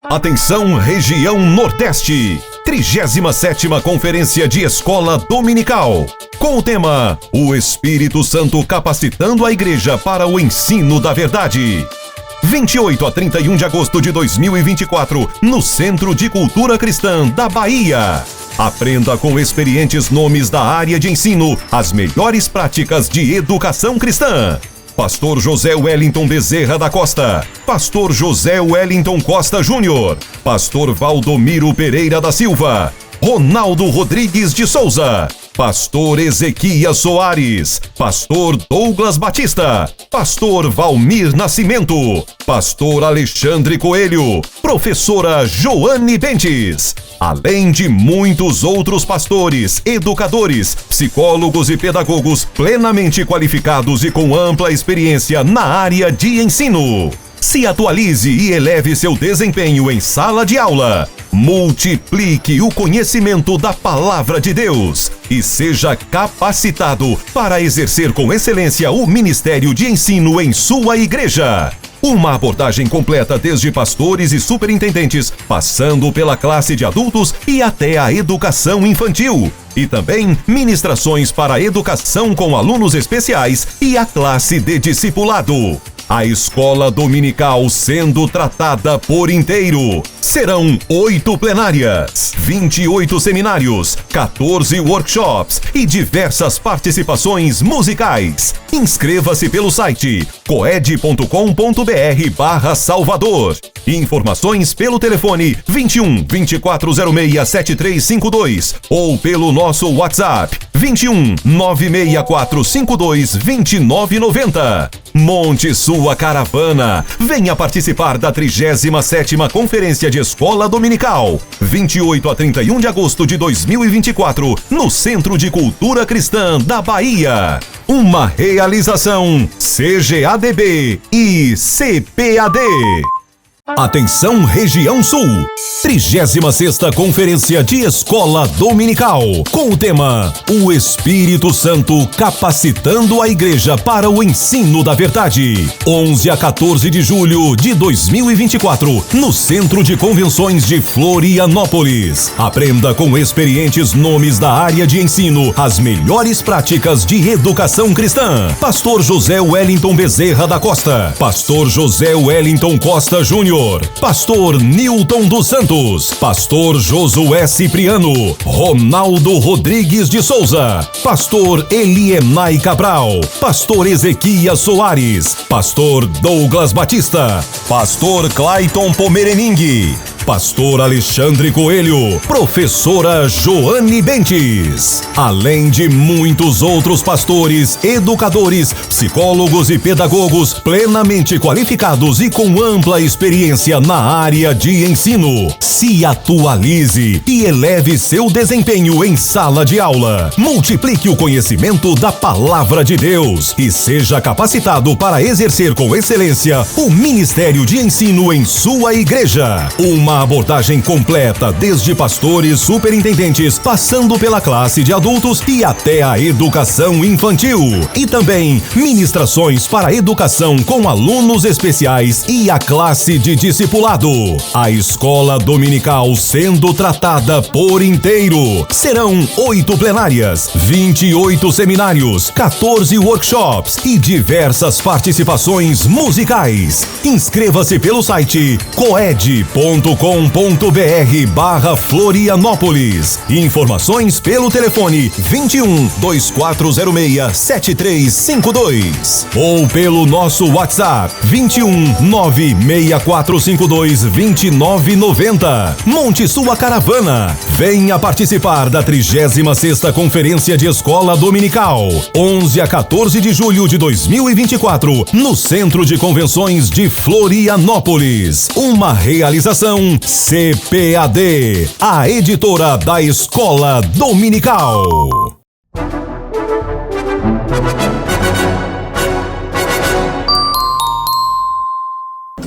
Atenção, região Nordeste, 37ª Conferência de Escola Dominical, com o tema O Espírito Santo capacitando a Igreja para o ensino da verdade. 28 a 31 de agosto de 2024, no Centro de Cultura Cristã da Bahia. Aprenda com experientes nomes da área de ensino as melhores práticas de educação cristã. Pastor José Wellington Bezerra da Costa, Pastor José Wellington Costa Júnior, Pastor Valdomiro Pereira da Silva, Ronaldo Rodrigues de Souza, Pastor Ezequias Soares, Pastor Douglas Batista, Pastor Valmir Nascimento, Pastor Alexandre Coelho, Professora Joane Bentes, além de muitos outros pastores, educadores, psicólogos e pedagogos plenamente qualificados e com ampla experiência na área de ensino. Se atualize e eleve seu desempenho em sala de aula. Multiplique o conhecimento da Palavra de Deus e seja capacitado para exercer com excelência o ministério de ensino em sua igreja. Uma abordagem completa desde pastores e superintendentes, passando pela classe de adultos e até a educação infantil. E também ministrações para a educação com alunos especiais e a classe de discipulado. A escola dominical sendo tratada por inteiro. Serão 8 plenárias, 28 seminários, 14 workshops e diversas participações musicais. Inscreva-se pelo site coed.com.br/Salvador. Informações pelo telefone 21 2406 7352 ou pelo nosso WhatsApp 21 96452 2990. Monte sua caravana. Venha participar da 37ª Conferência de Escola Dominical, 28 a 31 de agosto de 2024, no Centro de Cultura Cristã da Bahia. Uma realização CGADB e CPAD. Atenção, região Sul, 36ª Conferência de Escola Dominical, com o tema O Espírito Santo capacitando a Igreja para o ensino da verdade. 11 a 14 de julho de 2024, no Centro de Convenções de Florianópolis. Aprenda com experientes nomes da área de ensino as melhores práticas de educação cristã. Pastor José Wellington Bezerra da Costa, Pastor José Wellington Costa Júnior, Pastor Nilton dos Santos, Pastor Josué Cipriano, Ronaldo Rodrigues de Souza, Pastor Elienay Cabral, Pastor Ezequias Soares, Pastor Douglas Batista, Pastor Clayton Pomerening, Pastor Alexandre Coelho, Professora Joane Bentes, além de muitos outros pastores, educadores, psicólogos e pedagogos plenamente qualificados e com ampla experiência na área de ensino. Se atualize e eleve seu desempenho em sala de aula. Multiplique o conhecimento da Palavra de Deus e seja capacitado para exercer com excelência o ministério de ensino em sua igreja. Uma abordagem completa, desde pastores, superintendentes, passando pela classe de adultos e até a educação infantil. E também ministrações para a educação com alunos especiais e a classe de discipulado. A escola dominical sendo tratada por inteiro. Serão 8 plenárias, 28 seminários, 14 workshops e diversas participações musicais. Inscreva-se pelo site coed.com.br/Florianópolis. Informações pelo telefone 21 2406 7352 ou pelo nosso WhatsApp 21 96452 2990. Monte sua caravana. Venha participar da 36ª Conferência de Escola Dominical, 11 a 14 de julho de 2024, no Centro de Convenções de Florianópolis. Uma realização CPAD, a editora da Escola Dominical.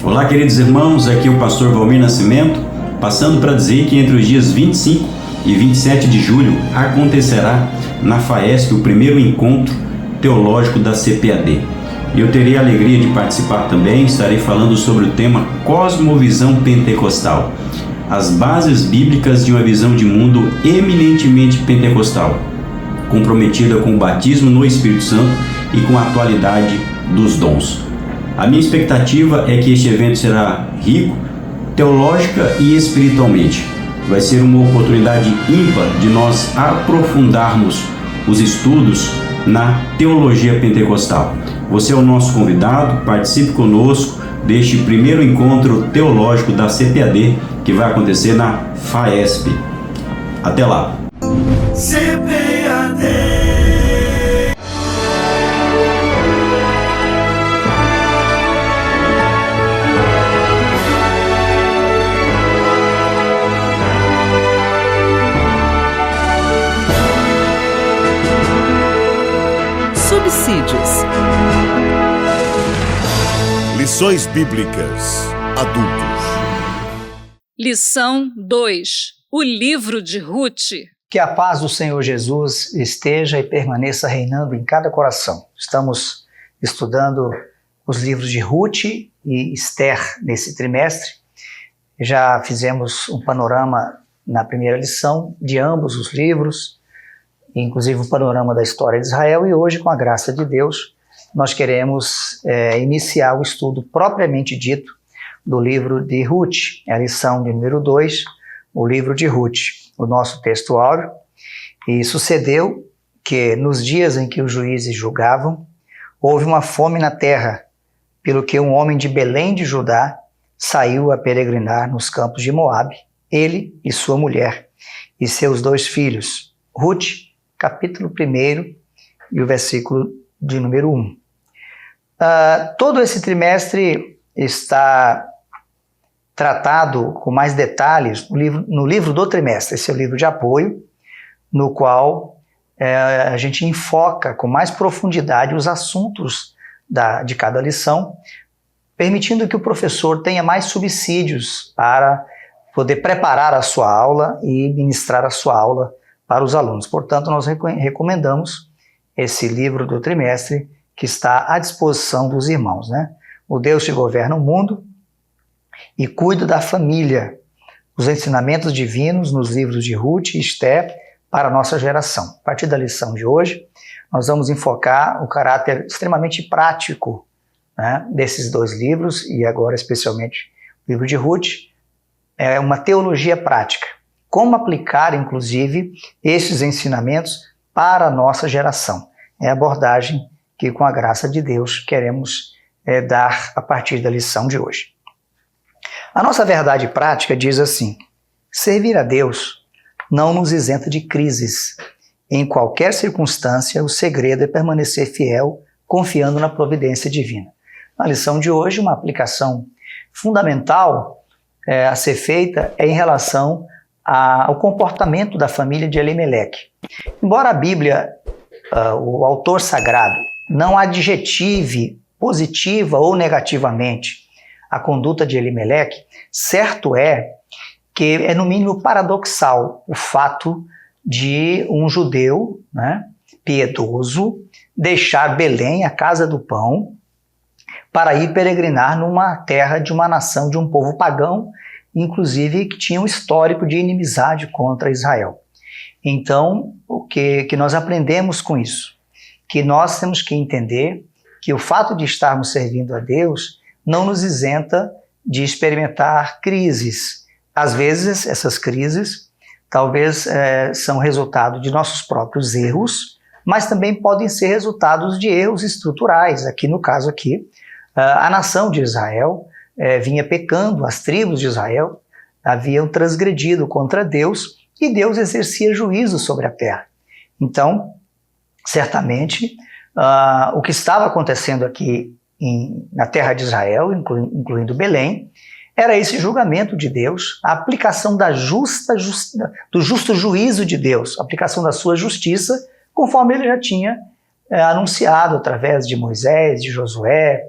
Olá, queridos irmãos, aqui é o pastor Valmir Nascimento, passando para dizer que entre os dias 25 e 27 de julho acontecerá na FAESP o primeiro encontro teológico da CPAD. Eu terei a alegria de participar também, estarei falando sobre o tema Cosmovisão Pentecostal, as bases bíblicas de uma visão de mundo eminentemente pentecostal, comprometida com o batismo no Espírito Santo e com a atualidade dos dons. A minha expectativa é que este evento será rico, teológica e espiritualmente. Vai ser uma oportunidade ímpar de nós aprofundarmos os estudos na teologia pentecostal. Você é o nosso convidado, participe conosco deste primeiro encontro teológico da CPAD, que vai acontecer na FAESP. Até lá! CPAD. Subsídios. Lições Bíblicas Adultos. Lição 2. O livro de Ruth. Que a paz do Senhor Jesus esteja e permaneça reinando em cada coração. Estamos estudando os livros de Ruth e Esther nesse trimestre. Já fizemos um panorama na primeira lição de ambos os livros, inclusive um panorama da história de Israel, e hoje, com a graça de Deus, nós queremos iniciar o estudo propriamente dito do livro de Ruth, a lição de número 2, o livro de Ruth, o nosso texto áureo. E sucedeu que nos dias em que os juízes julgavam, houve uma fome na terra, pelo que um homem de Belém de Judá saiu a peregrinar nos campos de Moabe, ele e sua mulher, e seus 2 filhos. Ruth, capítulo 1 e o versículo de número 1. Todo esse trimestre está tratado com mais detalhes no livro do trimestre. Esse é o livro de apoio, no qual a gente enfoca com mais profundidade os assuntos de cada lição, permitindo que o professor tenha mais subsídios para poder preparar a sua aula e ministrar a sua aula para os alunos. Portanto, nós recomendamos esse livro do trimestre que está à disposição dos irmãos, né? O Deus que governa o mundo e cuida da família. Os ensinamentos divinos nos livros de Ruth e Esther para a nossa geração. A partir da lição de hoje, nós vamos enfocar o caráter extremamente prático, né, desses 2 livros, e agora especialmente o livro de Ruth. É uma teologia prática. Como aplicar, inclusive, esses ensinamentos para a nossa geração. É a abordagem que, com a graça de Deus, queremos dar a partir da lição de hoje. A nossa verdade prática diz assim: servir a Deus não nos isenta de crises. Em qualquer circunstância, o segredo é permanecer fiel, confiando na providência divina. Na lição de hoje, uma aplicação fundamental a ser feita é em relação ao comportamento da família de Elimeleque. Embora a Bíblia, o autor sagrado, não adjetive positiva ou negativamente a conduta de Elimeleque, certo é que é no mínimo paradoxal o fato de um judeu, né, piedoso deixar Belém, a casa do pão, para ir peregrinar numa terra de uma nação, de um povo pagão, inclusive que tinha um histórico de inimizade contra Israel. Então, o que nós aprendemos com isso? Que nós temos que entender que o fato de estarmos servindo a Deus não nos isenta de experimentar crises. Às vezes, essas crises talvez são resultado de nossos próprios erros, mas também podem ser resultados de erros estruturais. Aqui, no caso aqui, a nação de Israel vinha pecando, as tribos de Israel haviam transgredido contra Deus e Deus exercia juízo sobre a terra. Então, certamente, o que estava acontecendo aqui na terra de Israel, incluindo Belém, era esse julgamento de Deus, a aplicação do justo juízo de Deus, a aplicação da sua justiça, conforme ele já tinha anunciado através de Moisés, de Josué,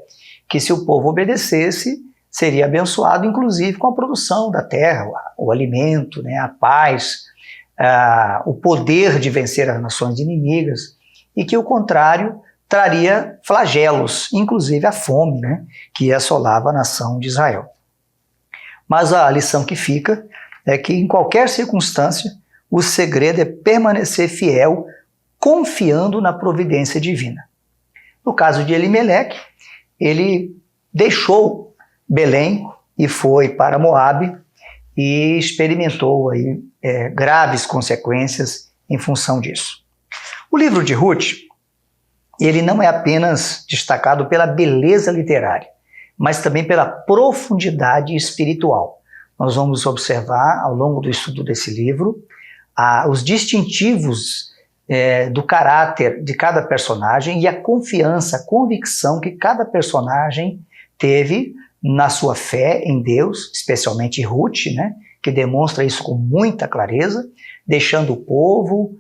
que se o povo obedecesse, seria abençoado, inclusive com a produção da terra, o alimento, né, a paz, o poder de vencer as nações inimigas, e que o contrário traria flagelos, inclusive a fome, né, que assolava a nação de Israel. Mas a lição que fica é que em qualquer circunstância, o segredo é permanecer fiel, confiando na providência divina. No caso de Elimeleque, ele deixou Belém e foi para Moabe e experimentou aí, graves consequências em função disso. O livro de Ruth, ele não é apenas destacado pela beleza literária, mas também pela profundidade espiritual. Nós vamos observar ao longo do estudo desse livro os distintivos do caráter de cada personagem e a confiança, a convicção que cada personagem teve na sua fé em Deus, especialmente Ruth, né, que demonstra isso com muita clareza, deixando o povo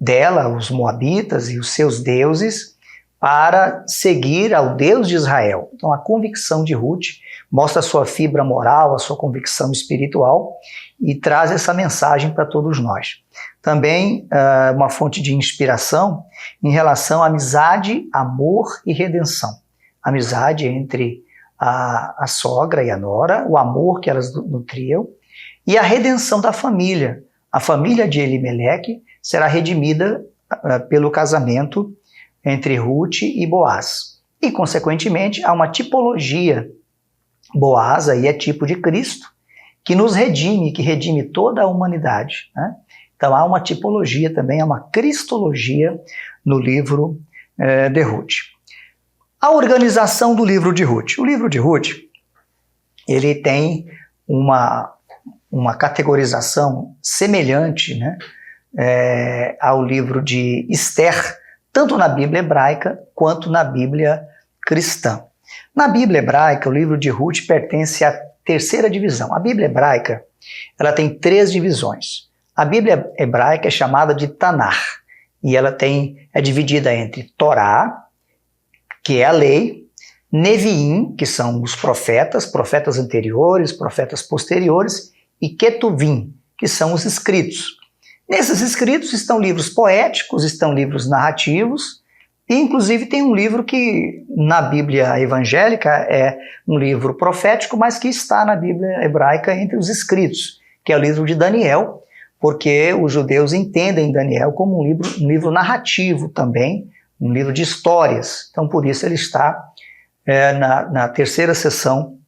dela, os moabitas e os seus deuses, para seguir ao Deus de Israel. Então a convicção de Ruth mostra a sua fibra moral, a sua convicção espiritual e traz essa mensagem para todos nós. Também uma fonte de inspiração em relação à amizade, amor e redenção. Amizade entre a sogra e a nora, o amor que elas nutriam e a redenção da família. A família de Elimeleque será redimida pelo casamento entre Ruth e Boaz. E, consequentemente, há uma tipologia. Boaz aí é tipo de Cristo, que nos redime, que redime toda a humanidade, né? Então há uma tipologia também, há uma cristologia no livro de Ruth. A organização do livro de Ruth. O livro de Ruth, ele tem uma categorização semelhante, né, ao livro de Esther, tanto na Bíblia hebraica quanto na Bíblia cristã. Na Bíblia hebraica, o livro de Ruth pertence à terceira divisão. A Bíblia hebraica, ela tem 3 divisões. A Bíblia hebraica é chamada de Tanar, e ela é dividida entre Torá, que é a lei, Neviim, que são os profetas anteriores, profetas posteriores, e Ketuvim, que são os escritos. Nesses escritos estão livros poéticos, estão livros narrativos, e inclusive tem um livro que na Bíblia evangélica é um livro profético, mas que está na Bíblia hebraica entre os escritos, que é o livro de Daniel, porque os judeus entendem Daniel como um livro narrativo também, um livro de histórias. Então por isso ele está na terceira seção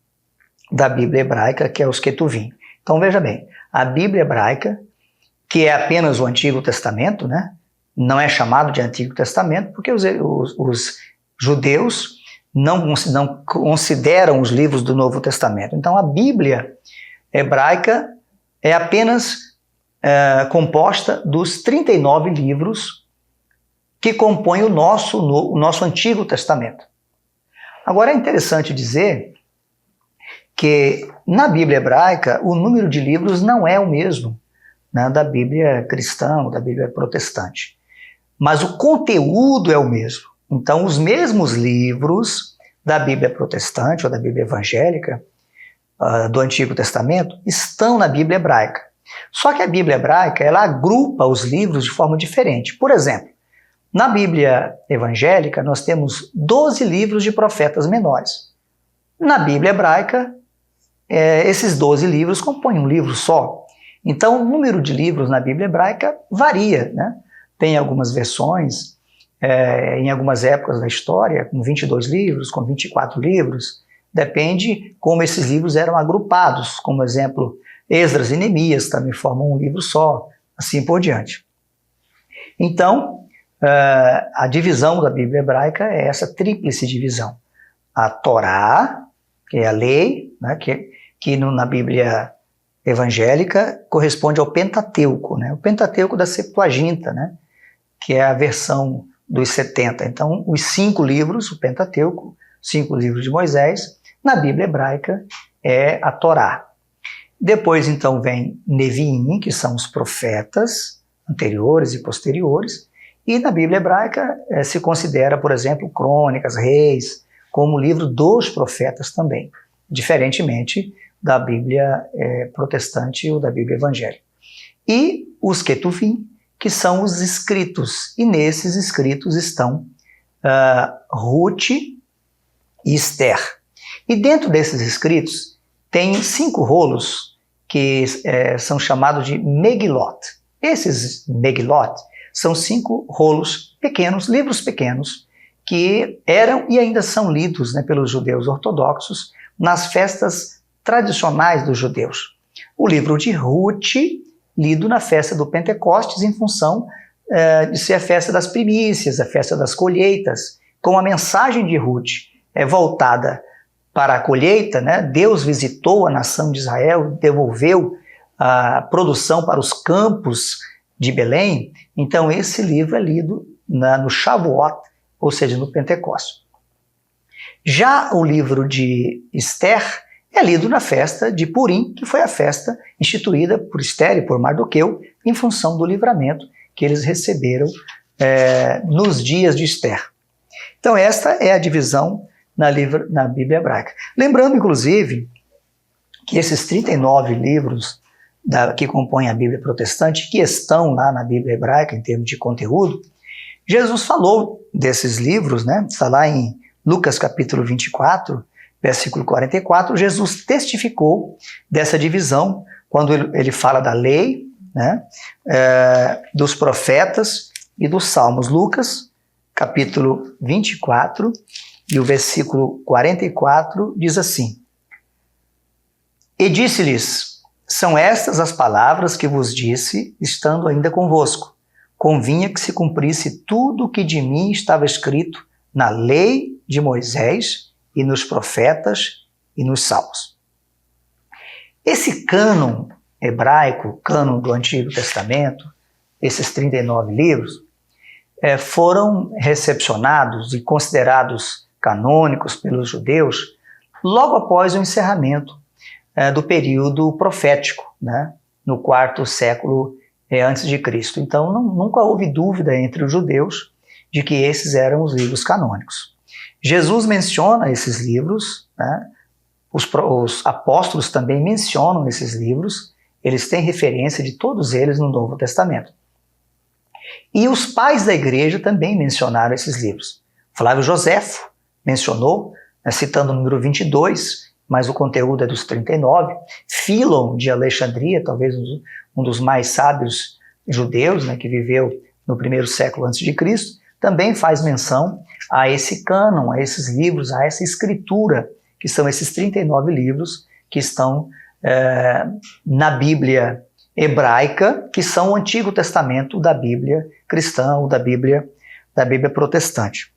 da Bíblia hebraica, que é os Ketuvim. Então veja bem, a Bíblia hebraica, que é apenas o Antigo Testamento, né? Não é chamado de Antigo Testamento, porque os judeus não consideram os livros do Novo Testamento. Então a Bíblia hebraica é apenas composta dos 39 livros que compõem o nosso Antigo Testamento. Agora é interessante dizer que na Bíblia hebraica o número de livros não é o mesmo, né, da Bíblia cristã ou da Bíblia protestante. Mas o conteúdo é o mesmo. Então, os mesmos livros da Bíblia protestante ou da Bíblia evangélica, do Antigo Testamento, estão na Bíblia hebraica. Só que a Bíblia hebraica, ela agrupa os livros de forma diferente. Por exemplo, na Bíblia evangélica, nós temos 12 livros de profetas menores. Na Bíblia hebraica, esses 12 livros compõem um livro só. Então, o número de livros na Bíblia hebraica varia, né? Tem algumas versões, em algumas épocas da história, com 22 livros, com 24 livros. Depende como esses livros eram agrupados. Como exemplo, Esdras e Neemias também formam um livro só, assim por diante. Então, a divisão da Bíblia hebraica é essa tríplice divisão. A Torá, que é a lei, né, que na Bíblia evangélica corresponde ao Pentateuco, né? O Pentateuco da Septuaginta, né? Que é a versão dos 70. Então, os 5 livros, o Pentateuco, 5 livros de Moisés, na Bíblia hebraica é a Torá. Depois, então, vem Neviim, que são os profetas anteriores e posteriores, e na Bíblia hebraica se considera, por exemplo, Crônicas, Reis, como livro dos profetas também, diferentemente da Bíblia protestante ou da Bíblia evangélica. E os Ketuvim, que são os escritos, e nesses escritos estão Ruth e Esther. E dentro desses escritos tem 5 rolos que são chamados de Megilot. Esses Megilot são 5 rolos pequenos, livros pequenos, que eram e ainda são lidos, né, pelos judeus ortodoxos nas festas tradicionais dos judeus. O livro de Ruth, lido na festa do Pentecostes, em função de ser a festa das primícias, a festa das colheitas, com a mensagem de Ruth voltada para a colheita, né? Deus visitou a nação de Israel, devolveu a produção para os campos de Belém. Então esse livro é lido no Shavuot, ou seja, no Pentecostes. Já o livro de Esther é lido na festa de Purim, que foi a festa instituída por Esther e por Mardoqueu, em função do livramento que eles receberam nos dias de Esther. Então esta é a divisão na Bíblia hebraica. Lembrando, inclusive, que esses 39 livros que compõem a Bíblia protestante, que estão lá na Bíblia hebraica em termos de conteúdo, Jesus falou desses livros, né? Está lá em Lucas capítulo 24, versículo 44, Jesus testificou dessa divisão quando ele fala da lei, né? Dos profetas e dos salmos. Lucas capítulo 24 e o versículo 44 diz assim: E disse-lhes, são estas as palavras que vos disse, estando ainda convosco. Convinha que se cumprisse tudo o que de mim estava escrito na lei de Moisés e nos profetas e nos salmos. Esse cânon hebraico, cânon do Antigo Testamento, esses 39 livros, foram recepcionados e considerados canônicos pelos judeus logo após o encerramento do período profético, né, no 4º século antes de Cristo. Então nunca houve dúvida entre os judeus de que esses eram os livros canônicos. Jesus menciona esses livros, né, os apóstolos também mencionam esses livros, eles têm referência de todos eles no Novo Testamento. E os pais da igreja também mencionaram esses livros. Flávio Joséfo mencionou, citando o número 22, mas o conteúdo é dos 39. Fílon de Alexandria, talvez um dos mais sábios judeus, né, que viveu no 1º século a.C., também faz menção a esse cânon, a esses livros, a essa escritura, que são esses 39 livros que estão na Bíblia hebraica, que são o Antigo Testamento da Bíblia cristã ou da Bíblia protestante.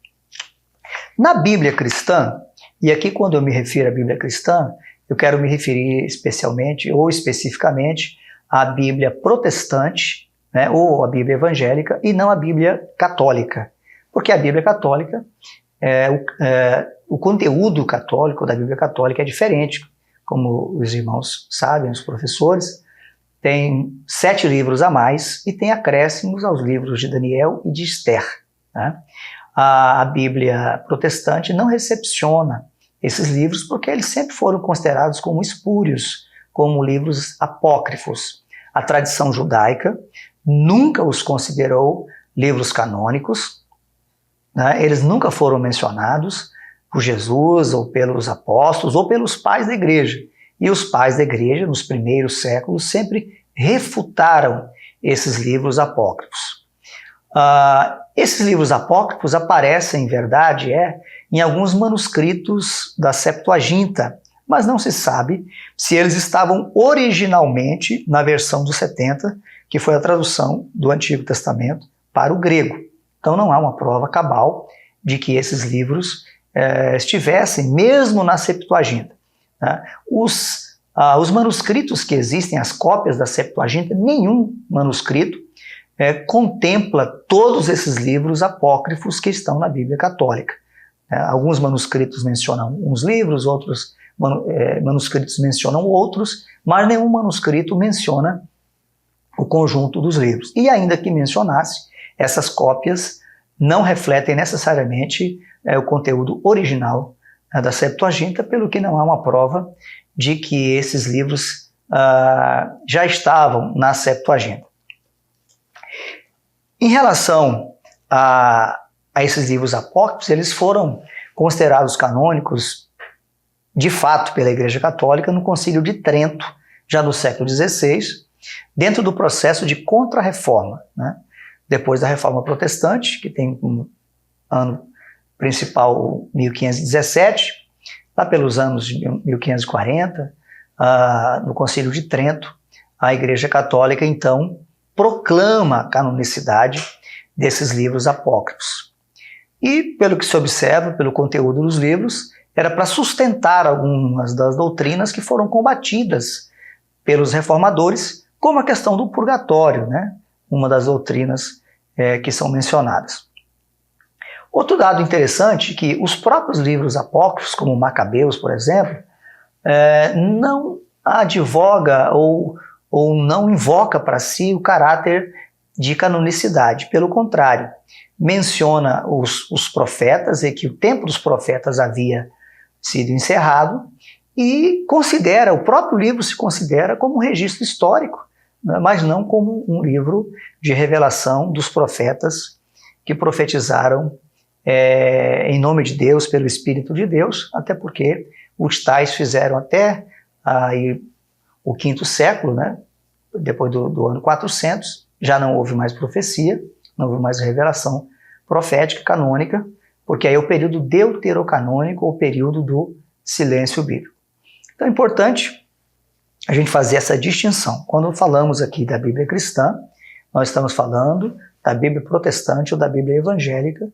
Na Bíblia cristã, e aqui quando eu me refiro à Bíblia cristã, eu quero me referir especialmente ou especificamente à Bíblia protestante, né, ou à Bíblia evangélica, e não à Bíblia católica. Porque a Bíblia católica, o conteúdo católico da Bíblia católica é diferente. Como os irmãos sabem, os professores, tem 7 livros a mais e tem acréscimos aos livros de Daniel e de Esther, né? A Bíblia protestante não recepciona esses livros porque eles sempre foram considerados como espúrios, como livros apócrifos. A tradição judaica nunca os considerou livros canônicos, né? Eles nunca foram mencionados por Jesus ou pelos apóstolos ou pelos pais da igreja. E os pais da igreja, nos primeiros séculos, sempre refutaram esses livros apócrifos. Esses livros apócrifos aparecem, em verdade, em alguns manuscritos da Septuaginta, mas não se sabe se eles estavam originalmente na versão dos 70, que foi a tradução do Antigo Testamento para o grego. Então não há uma prova cabal de que esses livros estivessem mesmo na Septuaginta, né? Os manuscritos que existem, as cópias da Septuaginta, nenhum manuscrito contempla todos esses livros apócrifos que estão na Bíblia católica. Alguns manuscritos mencionam uns livros, outros manuscritos mencionam outros, mas nenhum manuscrito menciona o conjunto dos livros. E ainda que mencionasse, essas cópias não refletem necessariamente o conteúdo original da Septuaginta, pelo que não há uma prova de que esses livros já estavam na Septuaginta. Em relação a esses livros apócrifos, eles foram considerados canônicos, de fato, pela Igreja Católica no Concílio de Trento, já no século XVI, dentro do processo de Contra-Reforma, né? Depois da Reforma Protestante, que tem como ano principal 1517, lá pelos anos de 1540, no Concílio de Trento, a Igreja Católica, então, proclama a canonicidade desses livros apócrifos. E, pelo que se observa, pelo conteúdo dos livros, era para sustentar algumas das doutrinas que foram combatidas pelos reformadores, como a questão do purgatório, né? Uma das doutrinas que são mencionadas. Outro dado interessante é que os próprios livros apócrifos, como Macabeus, por exemplo, não advoga ou não invoca para si o caráter de canonicidade. Pelo contrário, menciona os profetas e que o tempo dos profetas havia sido encerrado e considera, o próprio livro se considera como um registro histórico, né, mas não como um livro de revelação dos profetas que profetizaram em nome de Deus, pelo Espírito de Deus, até porque os tais fizeram até o quinto século, né, depois do ano 400, já não houve mais profecia, não houve mais revelação profética canônica, porque aí é o período deuterocanônico, ou período do silêncio bíblico. Então é importante a gente fazer essa distinção. Quando falamos aqui da Bíblia cristã, nós estamos falando da Bíblia protestante ou da Bíblia evangélica,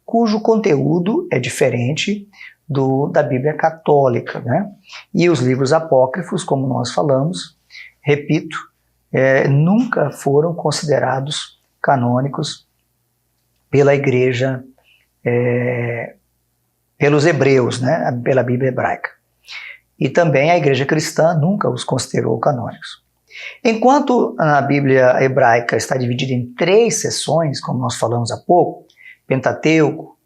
cujo conteúdo é diferente da Bíblia católica, né? E os livros apócrifos, como nós falamos, repito, nunca foram considerados canônicos pela Igreja, pelos hebreus, né? Pela Bíblia hebraica. E também a Igreja cristã nunca os considerou canônicos. Enquanto a Bíblia hebraica está dividida em 3 seções, como nós falamos há pouco, Pentateuco,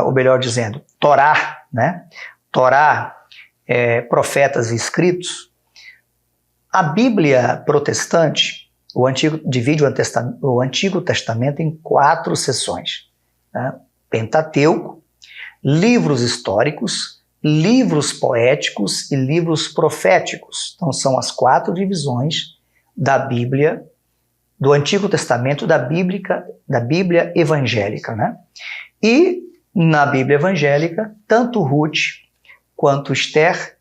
ou melhor dizendo, Torá, né? Torá, profetas e escritos. A Bíblia protestante, divide o Antigo Testamento em 4 seções, né? Pentateuco, livros históricos, livros poéticos e livros proféticos. Então são as 4 divisões da Bíblia, do Antigo Testamento, da Bíblia evangélica, né? E na Bíblia evangélica, tanto Ruth quanto Esther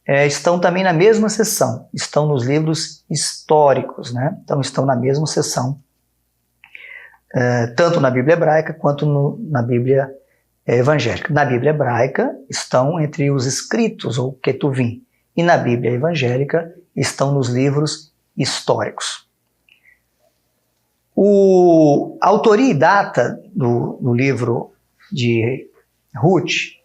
estão também na mesma seção, estão nos livros históricos, né? Então estão na mesma seção, tanto na Bíblia hebraica quanto na Bíblia evangélica. Na Bíblia hebraica estão entre os escritos, ou Ketuvim, e na Bíblia evangélica estão nos livros históricos. A autoria e data do livro de Ruth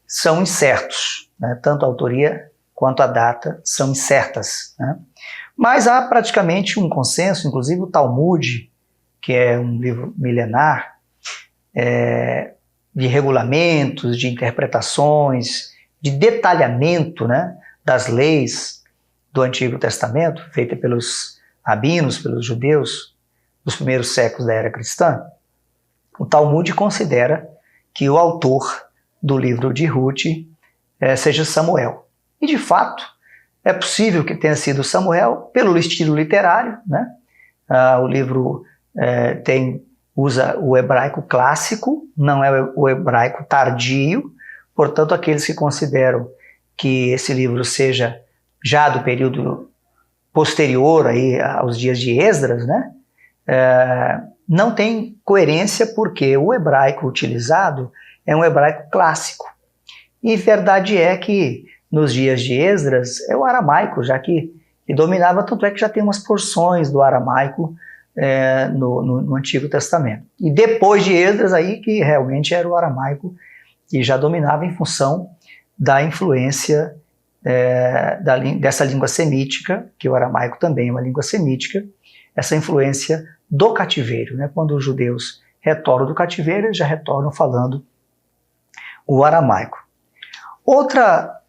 são incertos, né? Tanto a autoria quanto a data são incertas, né? Mas há praticamente um consenso, inclusive o Talmud, que é um livro milenar, de regulamentos, de interpretações, de detalhamento, né, das leis do Antigo Testamento, feita pelos rabinos, pelos judeus dos primeiros séculos da era cristã. O Talmud considera que o autor do livro de Ruth seja Samuel. E, de fato, é possível que tenha sido Samuel pelo estilo literário, né? O livro usa o hebraico clássico, não é o hebraico tardio, portanto, aqueles que consideram que esse livro seja já do período posterior aí aos dias de Esdras, né? Não tem coerência, porque o hebraico utilizado é um hebraico clássico. E verdade é que nos dias de Esdras é o aramaico, já que dominava, tanto é que já tem umas porções do aramaico no Antigo Testamento. E depois de Esdras aí que realmente era o aramaico que já dominava em função da influência dessa língua semítica, que o aramaico também é uma língua semítica, essa influência do cativeiro, né? Quando os judeus retornam do cativeiro, eles já retornam falando o aramaico. Outra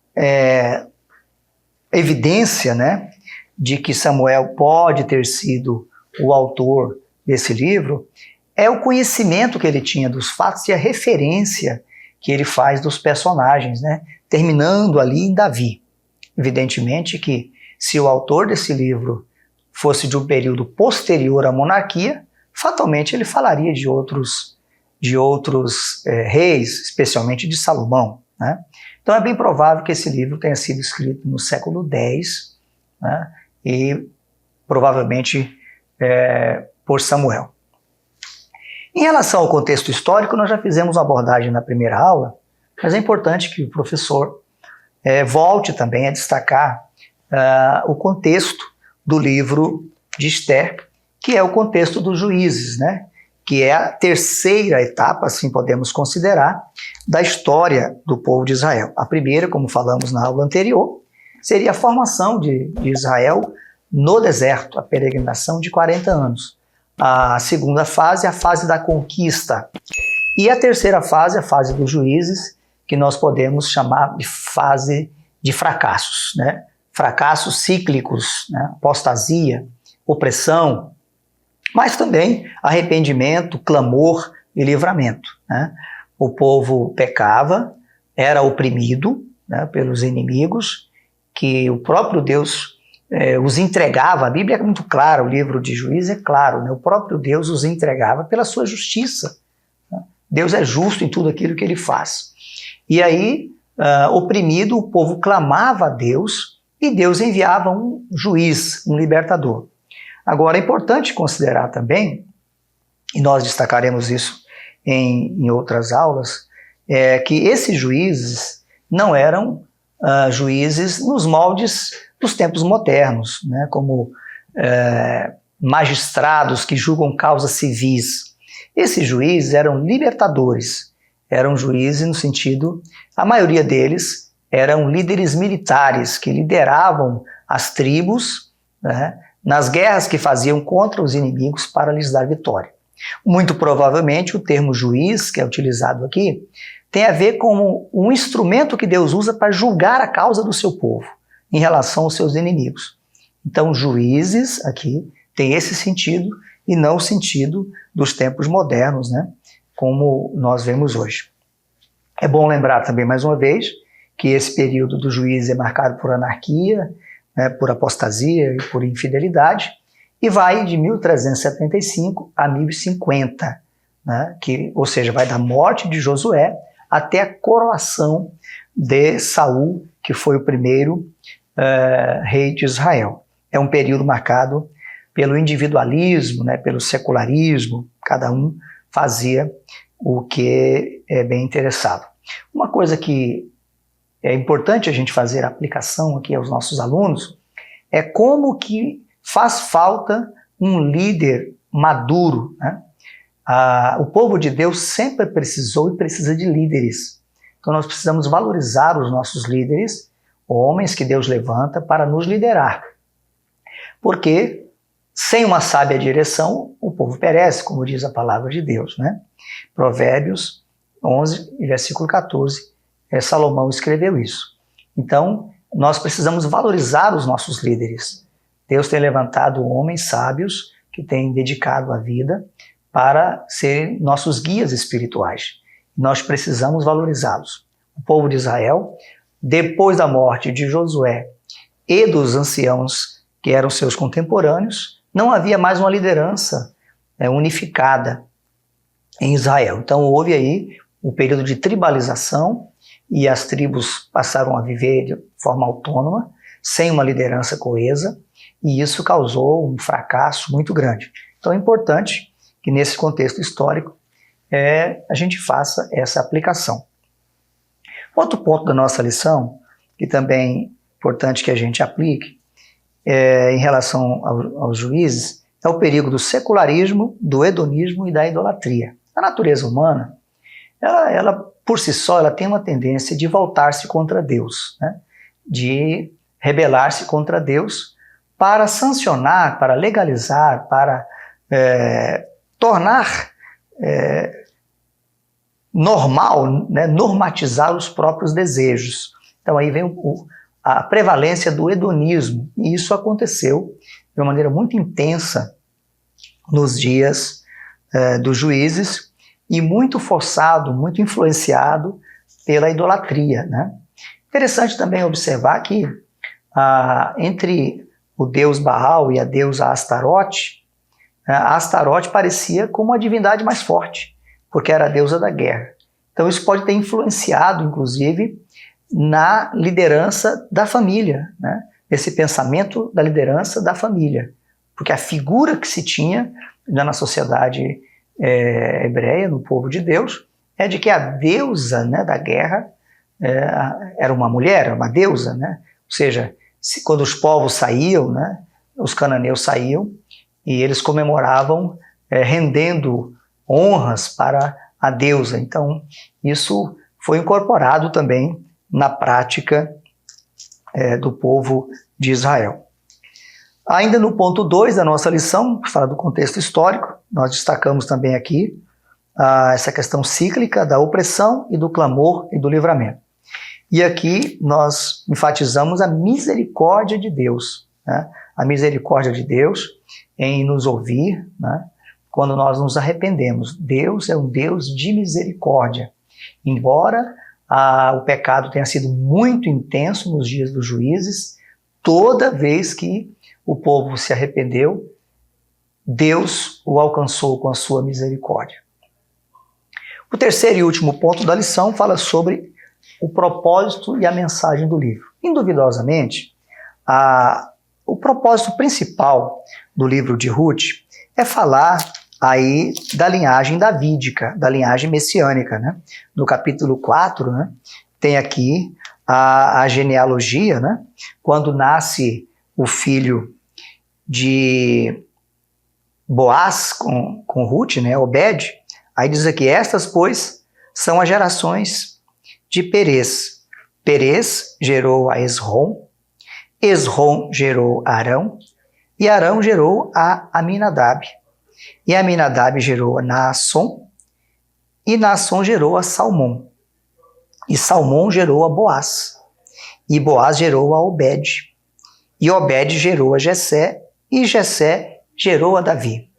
evidência, né, de que Samuel pode ter sido o autor desse livro é o conhecimento que ele tinha dos fatos e a referência que ele faz dos personagens, né? Terminando ali em Davi. Evidentemente que se o autor desse livro fosse de um período posterior à monarquia, fatalmente ele falaria de outros reis, especialmente de Salomão, né? Então é bem provável que esse livro tenha sido escrito no século X, né? E provavelmente por Samuel. Em relação ao contexto histórico, nós já fizemos uma abordagem na primeira aula, mas é importante que o professor volte também a destacar o contexto do livro de Esther, que é o contexto dos juízes, né? Que é a terceira etapa, assim podemos considerar, da história do povo de Israel. A primeira, como falamos na aula anterior, seria a formação de Israel no deserto, a peregrinação de 40 anos. A segunda fase é a fase da conquista. E a terceira fase, a fase dos juízes, que nós podemos chamar de fase de fracassos, né? Fracassos cíclicos, né? Apostasia, opressão, mas também arrependimento, clamor e livramento, né? O povo pecava, era oprimido, né, pelos inimigos, que o próprio Deus os entregava. A Bíblia é muito clara, o livro de Juízes é claro, né? O próprio Deus os entregava pela sua justiça, né? Deus é justo em tudo aquilo que ele faz. E aí, oprimido, o povo clamava a Deus e Deus enviava um juiz, um libertador. Agora, é importante considerar também, e nós destacaremos isso em outras aulas, que esses juízes não eram juízes nos moldes dos tempos modernos, né, como magistrados que julgam causas civis. Esses juízes eram libertadores, eram juízes no sentido, a maioria deles eram líderes militares que lideravam as tribos, né, nas guerras que faziam contra os inimigos para lhes dar vitória. Muito provavelmente o termo juiz, que é utilizado aqui, tem a ver com um instrumento que Deus usa para julgar a causa do seu povo em relação aos seus inimigos. Então, juízes aqui tem esse sentido e não o sentido dos tempos modernos, né, como nós vemos hoje. É bom lembrar também, mais uma vez, que esse período do juízes é marcado por anarquia, né, por apostasia e por infidelidade, e vai de 1375 a 1050, né, ou seja, vai da morte de Josué até a coroação de Saul, que foi o primeiro rei de Israel. É um período marcado pelo individualismo, né, pelo secularismo, cada um fazia o que é bem interessado. Uma coisa que é importante a gente fazer a aplicação aqui aos nossos alunos é como que faz falta um líder maduro, né? O povo de Deus sempre precisou e precisa de líderes. Então nós precisamos valorizar os nossos líderes, homens que Deus levanta para nos liderar. Porque sem uma sábia direção, o povo perece, como diz a palavra de Deus, né? Provérbios 11, versículo 14, Salomão escreveu isso. Então, nós precisamos valorizar os nossos líderes. Deus tem levantado homens sábios que têm dedicado a vida para serem nossos guias espirituais. Nós precisamos valorizá-los. O povo de Israel, depois da morte de Josué e dos anciãos que eram seus contemporâneos, não havia mais uma liderança unificada em Israel. Então houve aí um período de tribalização e as tribos passaram a viver de forma autônoma, sem uma liderança coesa, e isso causou um fracasso muito grande. Então é importante que nesse contexto histórico a gente faça essa aplicação. Outro ponto da nossa lição, que também é importante que a gente aplique, em relação aos juízes, é o perigo do secularismo, do hedonismo e da idolatria. A natureza humana, ela por si só, ela tem uma tendência de voltar-se contra Deus, né? De rebelar-se contra Deus para sancionar, para legalizar, para tornar normal, né? Normatizar os próprios desejos. Então aí vem a prevalência do hedonismo, e isso aconteceu de uma maneira muito intensa nos dias dos juízes e muito forçado, muito influenciado pela idolatria, né? Interessante também observar que entre o deus Baal e a deusa Astarote, a Astarote parecia como a divindade mais forte, porque era a deusa da guerra. Então isso pode ter influenciado, inclusive, na liderança da família, né? Esse pensamento da liderança da família, porque a figura que se tinha na sociedade hebreia, no povo de Deus, é de que a deusa, né, da guerra era uma mulher, era uma deusa, né? Ou seja, quando os povos saíam, né, os cananeus saíam e eles comemoravam rendendo honras para a deusa. Então isso foi incorporado também na prática do povo de Israel. Ainda no ponto 2 da nossa lição, que fala do contexto histórico, nós destacamos também aqui essa questão cíclica da opressão e do clamor e do livramento. E aqui nós enfatizamos a misericórdia de Deus, né? A misericórdia de Deus em nos ouvir, né? Quando nós nos arrependemos. Deus é um Deus de misericórdia. Embora o pecado tenha sido muito intenso nos dias dos juízes, toda vez que o povo se arrependeu, Deus o alcançou com a sua misericórdia. O terceiro e último ponto da lição fala sobre o propósito e a mensagem do livro. Induvidosamente, o propósito principal do livro de Ruth é falar aí da linhagem davídica, da linhagem messiânica, né? No capítulo 4, né, tem aqui a genealogia, né? Quando nasce o filho de Boaz com Ruth, né, Obed, aí diz aqui, estas, pois, são as gerações de Perez. Perez gerou a Esrom, Esrom gerou a Arão, e Arão gerou a Aminadab. E Aminadab gerou a Naasson, e Naasson gerou a Salmão. E Salmão gerou a Boaz, e Boaz gerou a Obed. E Obed gerou a Jessé, e Jessé gerou a Davi.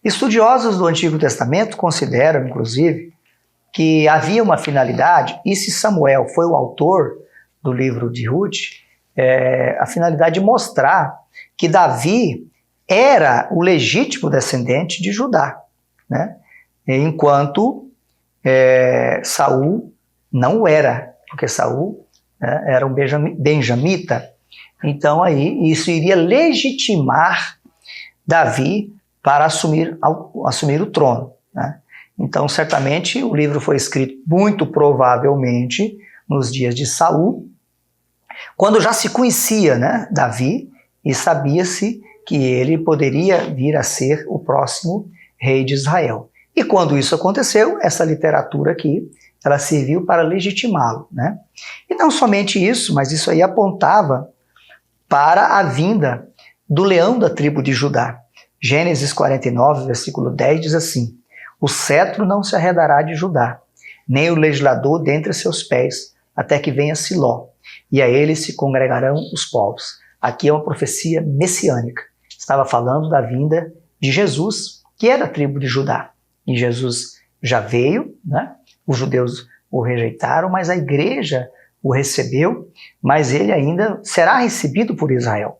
Estudiosos do Antigo Testamento consideram, inclusive, que havia uma finalidade, e se Samuel foi o autor do livro de Ruth, a finalidade de mostrar que Davi era o legítimo descendente de Judá, né? Enquanto Saul não era, porque Saul era um benjamita. Então aí isso iria legitimar Davi para assumir o trono, né? Então certamente o livro foi escrito muito provavelmente nos dias de Saul, quando já se conhecia, né, Davi, e sabia-se que ele poderia vir a ser o próximo rei de Israel. E quando isso aconteceu, essa literatura aqui, ela serviu para legitimá-lo, né? E não somente isso, mas isso aí apontava para a vinda do leão da tribo de Judá. Gênesis 49, versículo 10 diz assim, o cetro não se arredará de Judá, nem o legislador dentre seus pés, até que venha Siló, e a ele se congregarão os povos. Aqui é uma profecia messiânica. Estava falando da vinda de Jesus, que é da tribo de Judá. E Jesus já veio, né? Os judeus o rejeitaram, mas a igreja o recebeu, mas ele ainda será recebido por Israel.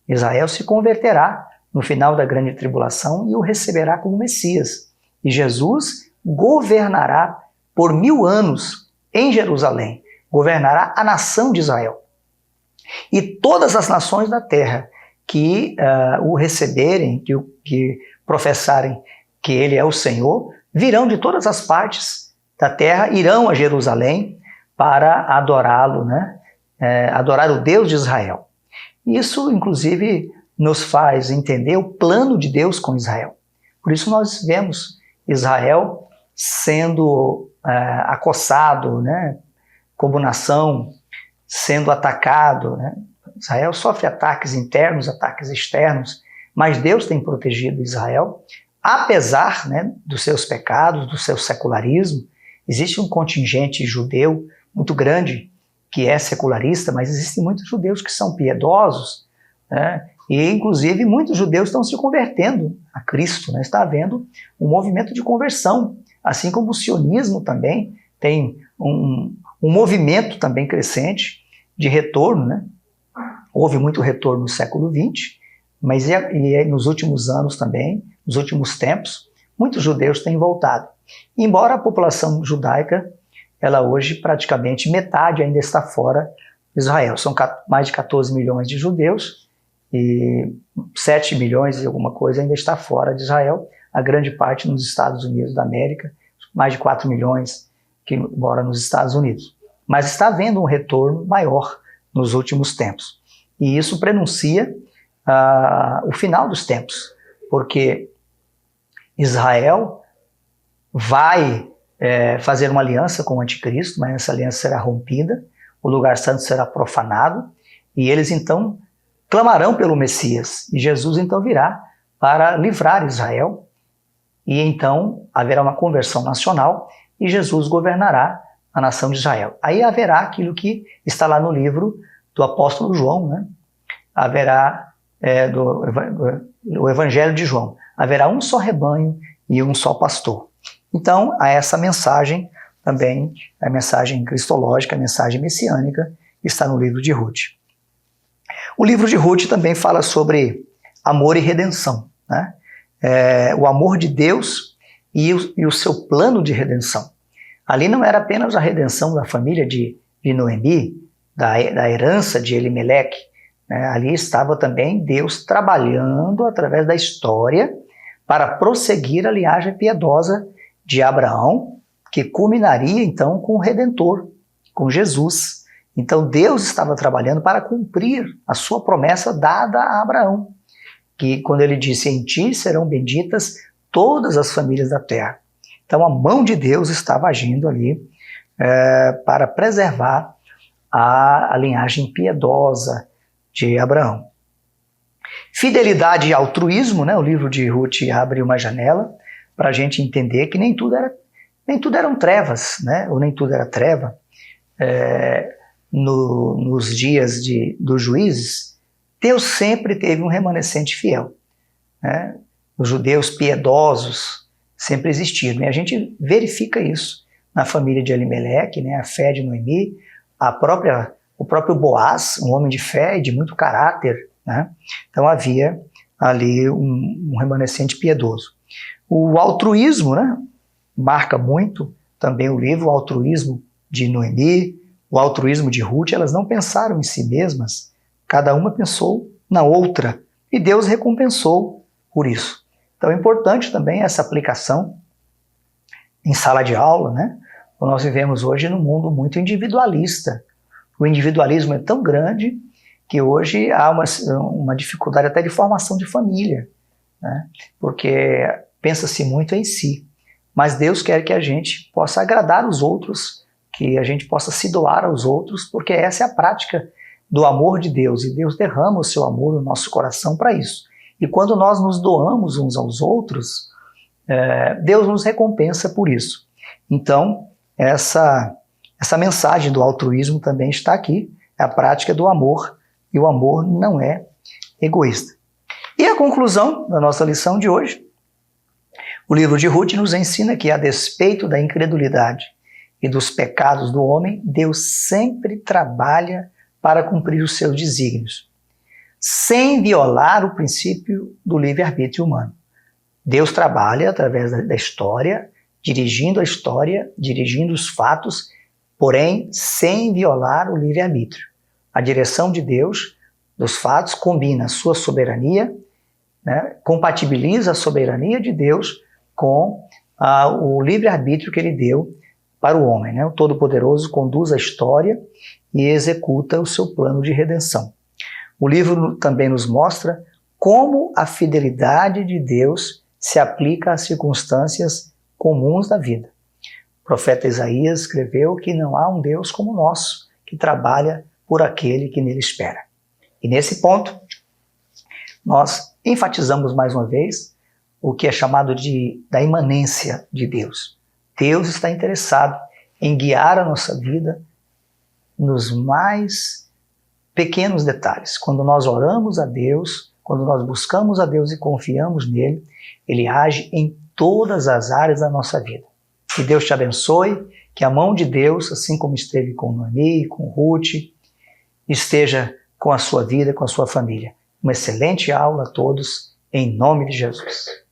Israel se converterá no final da grande tribulação e o receberá como Messias. E Jesus governará por 1000 anos em Jerusalém, governará a nação de Israel. E todas as nações da terra que o receberem, que professarem que ele é o Senhor, virão de todas as partes da terra, irão a Jerusalém para adorá-lo, né? Adorar o Deus de Israel. Isso, inclusive, nos faz entender o plano de Deus com Israel. Por isso nós vemos Israel sendo acossado, né? Como nação, sendo atacado, né? Israel sofre ataques internos, ataques externos, mas Deus tem protegido Israel, apesar, né, dos seus pecados, do seu secularismo. Existe um contingente judeu muito grande que é secularista, mas existem muitos judeus que são piedosos, né, E, inclusive, muitos judeus estão se convertendo a Cristo, né? Está havendo um movimento de conversão, assim como o sionismo também tem um movimento também crescente de retorno, né? Houve muito retorno no século XX, mas nos últimos anos também, nos últimos tempos, muitos judeus têm voltado. Embora a população judaica, ela hoje praticamente metade ainda está fora de Israel. São mais de 14 milhões de judeus e 7 milhões e alguma coisa ainda está fora de Israel. A grande parte nos Estados Unidos da América, mais de 4 milhões que moram nos Estados Unidos. Mas está havendo um retorno maior nos últimos tempos. E isso prenuncia o final dos tempos, porque Israel vai fazer uma aliança com o anticristo, mas essa aliança será rompida, o lugar santo será profanado, e eles então clamarão pelo Messias, e Jesus então virá para livrar Israel, e então haverá uma conversão nacional, e Jesus governará a nação de Israel. Aí haverá aquilo que está lá no livro do apóstolo João, né? Haverá do Evangelho de João, haverá um só rebanho e um só pastor. Então, há essa mensagem também, a mensagem cristológica, a mensagem messiânica, que está no livro de Ruth. O livro de Ruth também fala sobre amor e redenção, né? O amor de Deus e o seu plano de redenção. Ali não era apenas a redenção da família de Noemi, da herança de Elimeleque, né? Ali estava também Deus trabalhando através da história para prosseguir a linhagem piedosa de Abraão, que culminaria então com o Redentor, com Jesus. Então Deus estava trabalhando para cumprir a sua promessa dada a Abraão, que quando ele disse, em ti serão benditas todas as famílias da terra. Então a mão de Deus estava agindo ali para preservar a linhagem piedosa de Abraão. Fidelidade e altruísmo, né? O livro de Ruth abre uma janela para a gente entender que nem tudo eram trevas, né? Ou nem tudo era treva. Nos dias dos juízes, Deus sempre teve um remanescente fiel, né? Os judeus piedosos sempre existiram, e a gente verifica isso na família de Elimeleque, né? A fé de Noemi, o próprio Boaz, um homem de fé e de muito caráter, né? Então havia ali um remanescente piedoso. O altruísmo, né? Marca muito também o livro, o altruísmo de Noemi, o altruísmo de Ruth. Elas não pensaram em si mesmas, cada uma pensou na outra, e Deus recompensou por isso. Então é importante também essa aplicação em sala de aula, né? Nós vivemos hoje num mundo muito individualista. O individualismo é tão grande que hoje há uma dificuldade até de formação de família, né? Porque pensa-se muito em si. Mas Deus quer que a gente possa agradar os outros, que a gente possa se doar aos outros, porque essa é a prática do amor de Deus, e Deus derrama o seu amor no nosso coração para isso. E quando nós nos doamos uns aos outros, Deus nos recompensa por isso. Então, essa mensagem do altruísmo também está aqui, é a prática do amor, e o amor não é egoísta. E a conclusão da nossa lição de hoje, o livro de Ruth nos ensina que, a despeito da incredulidade e dos pecados do homem, Deus sempre trabalha para cumprir os seus desígnios, sem violar o princípio do livre-arbítrio humano. Deus trabalha através da história, dirigindo a história, dirigindo os fatos, porém sem violar o livre-arbítrio. A direção de Deus dos fatos combina a sua soberania, né, compatibiliza a soberania de Deus com o livre-arbítrio que ele deu para o homem, né? O Todo-Poderoso conduz a história e executa o seu plano de redenção. O livro também nos mostra como a fidelidade de Deus se aplica às circunstâncias comuns da vida. O profeta Isaías escreveu que não há um Deus como o nosso, que trabalha por aquele que nele espera. E nesse ponto, nós enfatizamos mais uma vez o que é chamado da imanência de Deus. Deus está interessado em guiar a nossa vida nos mais pequenos detalhes. Quando nós oramos a Deus, Quando nós buscamos a Deus e confiamos nele, ele age em todas as áreas da nossa vida. Que Deus te abençoe, que a mão de Deus, assim como esteve com Noemi, com Ruth, esteja com a sua vida, com a sua família. Uma excelente aula a todos, em nome de Jesus.